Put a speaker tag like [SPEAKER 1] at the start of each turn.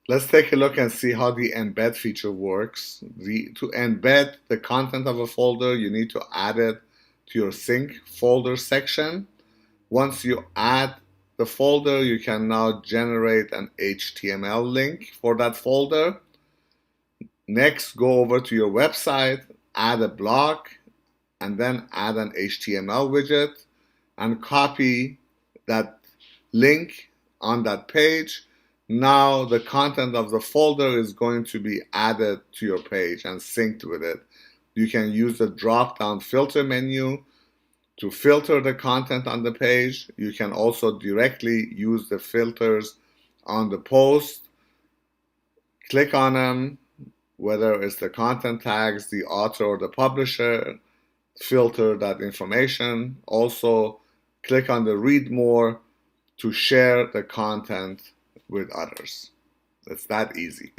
[SPEAKER 1] Let's take a look and see how the embed feature works. To embed the content of a folder, you need to add it to your sync folder section. Once you add the folder, you can now generate an HTML link for that folder. Next, go over to your website, add a block, and then add an HTML widget and copy that link on that page. Now the content of the folder is going to be added to your page and synced with it. You can use the drop-down filter menu to filter the content on the page. You can also directly use the filters on the post. Click on them, whether it's the content tags, the author, or the publisher, filter that information. Also, click on the read more to share the content with others. It's that easy.